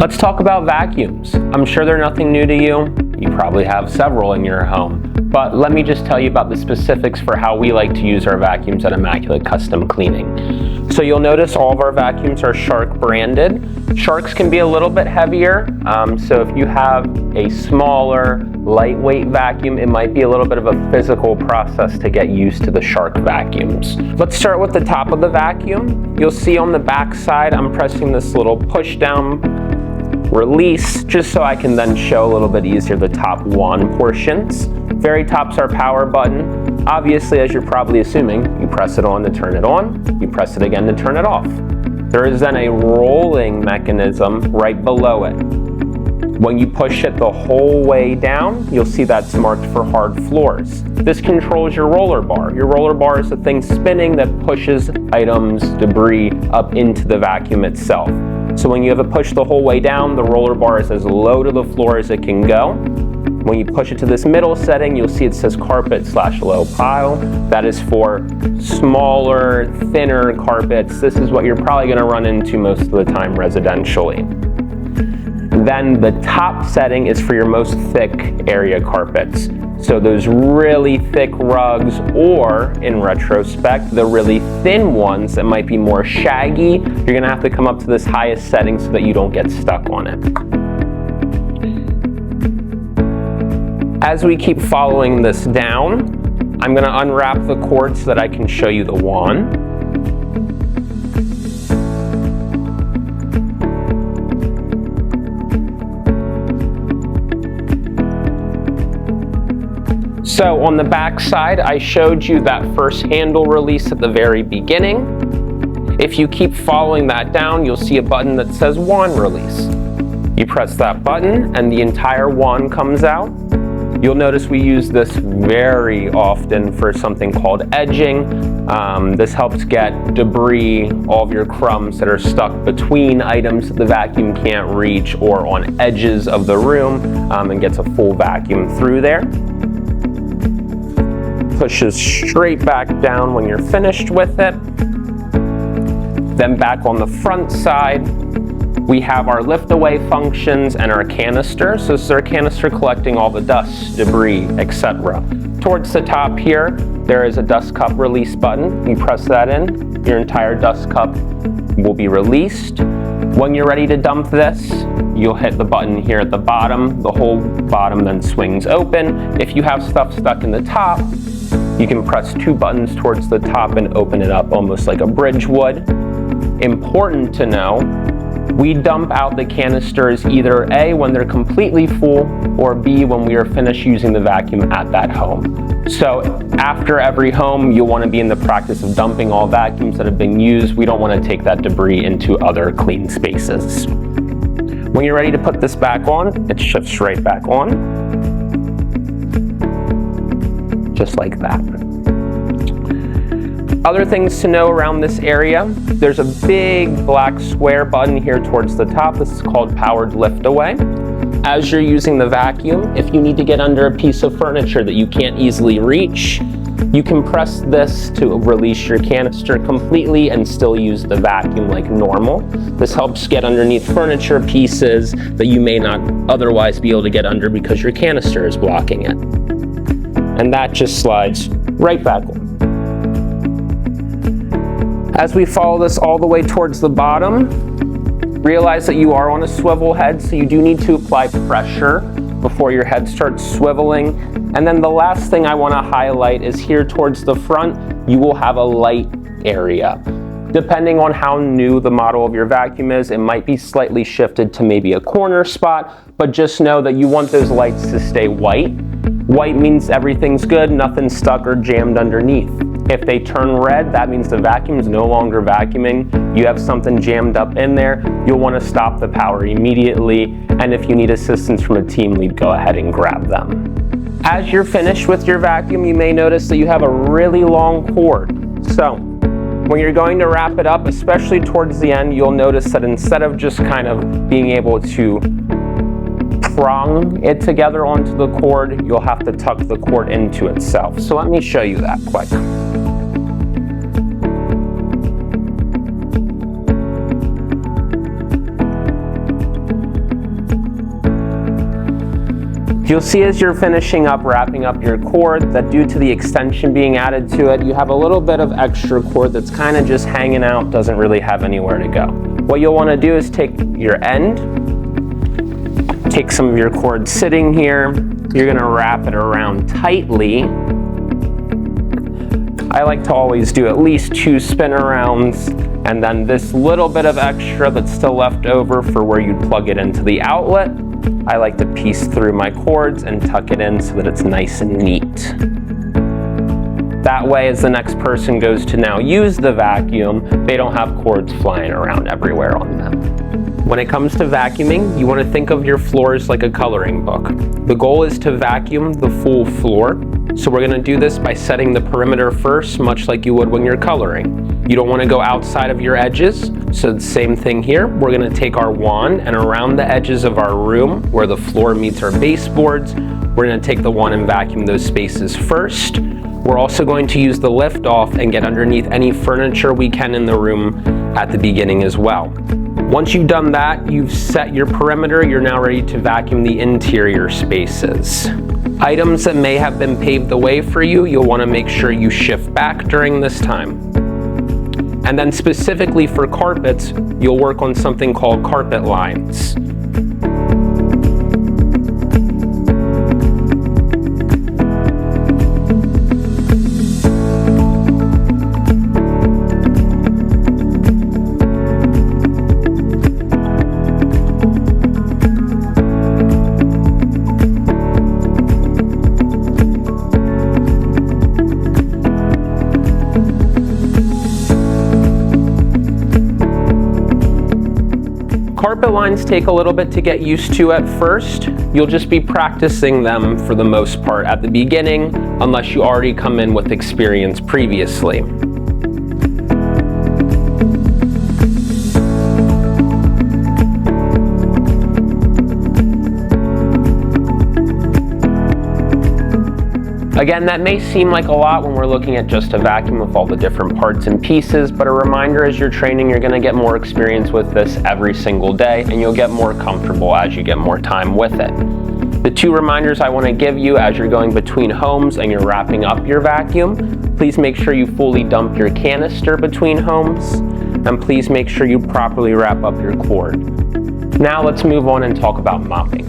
Let's talk about vacuums. I'm sure they're nothing new to you. You probably have several in your home. But let me just tell you about the specifics for how we like to use our vacuums at Immaculate Custom Cleaning. So you'll notice all of our vacuums are Shark branded. Sharks can be a little bit heavier, so if you have a smaller, lightweight vacuum, it might be a little bit of a physical process to get used to the Shark vacuums. Let's start with the top of the vacuum. You'll see on the back side, I'm pressing this little push down release, just so I can then show a little bit easier the top wand portions. Very top's our power button. Obviously, as you're probably assuming, you press it on to turn it on, you press it again to turn it off. There is then a rolling mechanism right below it. When you push it the whole way down, you'll see that's marked for hard floors. This controls your roller bar. Your roller bar is the thing spinning that pushes items, debris up into the vacuum itself. So when you have it pushed the whole way down, the roller bar is as low to the floor as it can go. When you push it to this middle setting, you'll see it says carpet/low pile. That is for smaller, thinner carpets. This is what you're probably going to run into most of the time residentially. Then the top setting is for your most thick area carpets. So those really thick rugs, or in retrospect, the really thin ones that might be more shaggy, you're gonna have to come up to this highest setting so that you don't get stuck on it. As we keep following this down, I'm gonna unwrap the cord so that I can show you the wand. So on the back side, I showed you that first handle release at the very beginning. If you keep following that down, you'll see a button that says wand release. You press that button and the entire wand comes out. You'll notice we use this very often for something called edging. This helps get debris, all of your crumbs that are stuck between items that the vacuum can't reach or on edges of the room, and gets a full vacuum through there. Pushes straight back down when you're finished with it. Then back on the front side, we have our lift away functions and our canister. So this is our canister collecting all the dust, debris, etc. Towards the top here, there is a dust cup release button. You press that in, your entire dust cup will be released. When you're ready to dump this, you'll hit the button here at the bottom. The whole bottom then swings open. If you have stuff stuck in the top, you can press two buttons towards the top and open it up almost like a bridge would. Important to know, we dump out the canisters either A, when they're completely full, or B, when we are finished using the vacuum at that home. So after every home, you'll want to be in the practice of dumping all vacuums that have been used. We don't want to take that debris into other clean spaces. When you're ready to put this back on, it shifts right back on. Just like that. Other things to know around this area, there's a big black square button here towards the top. This is called powered lift away. As you're using the vacuum, if you need to get under a piece of furniture that you can't easily reach, you can press this to release your canister completely and still use the vacuum like normal. This helps get underneath furniture pieces that you may not otherwise be able to get under because your canister is blocking it. And that just slides right back on. As we follow this all the way towards the bottom, realize that you are on a swivel head, so you do need to apply pressure before your head starts swiveling. And then the last thing I want to highlight is here towards the front, you will have a light area. Depending on how new the model of your vacuum is, it might be slightly shifted to maybe a corner spot, but just know that you want those lights to stay white. White means everything's good, nothing's stuck or jammed underneath. If they turn red, that means the vacuum is no longer vacuuming. You have something jammed up in there. You'll want to stop the power immediately. And if you need assistance from a team lead, go ahead and grab them. As you're finished with your vacuum, you may notice that you have a really long cord. So when you're going to wrap it up, especially towards the end, you'll notice that instead of just kind of being able to prong it together onto the cord, you'll have to tuck the cord into itself. So let me show you that quick. You'll see as you're finishing up wrapping up your cord that due to the extension being added to it, you have a little bit of extra cord that's kind of just hanging out, doesn't really have anywhere to go. What you'll want to do is take your end, take some of your cord sitting here, you're going to wrap it around tightly. I like to always do at least 2 spin arounds, and then this little bit of extra that's still left over for where you'd plug it into the outlet, I like to piece through my cords and tuck it in so that it's nice and neat. That way, as the next person goes to now use the vacuum, they don't have cords flying around everywhere on them. When it comes to vacuuming, you want to think of your floors like a coloring book. The goal is to vacuum the full floor. So we're going to do this by setting the perimeter first, much like you would when you're coloring. You don't want to go outside of your edges, so the same thing here. We're going to take our wand and around the edges of our room where the floor meets our baseboards, we're going to take the wand and vacuum those spaces first. We're also going to use the lift off and get underneath any furniture we can in the room at the beginning as well. Once you've done that, you've set your perimeter, you're now ready to vacuum the interior spaces. Items that may have been paved the way for you, you'll want to make sure you shift back during this time. And then specifically for carpets, you'll work on something called carpet lines. Carpet lines take a little bit to get used to at first. You'll just be practicing them for the most part at the beginning, unless you already come in with experience previously. Again, that may seem like a lot when we're looking at just a vacuum with all the different parts and pieces, but a reminder as you're training, you're going to get more experience with this every single day, and you'll get more comfortable as you get more time with it. The 2 reminders I want to give you as you're going between homes and you're wrapping up your vacuum: please make sure you fully dump your canister between homes, and please make sure you properly wrap up your cord. Now let's move on and talk about mopping.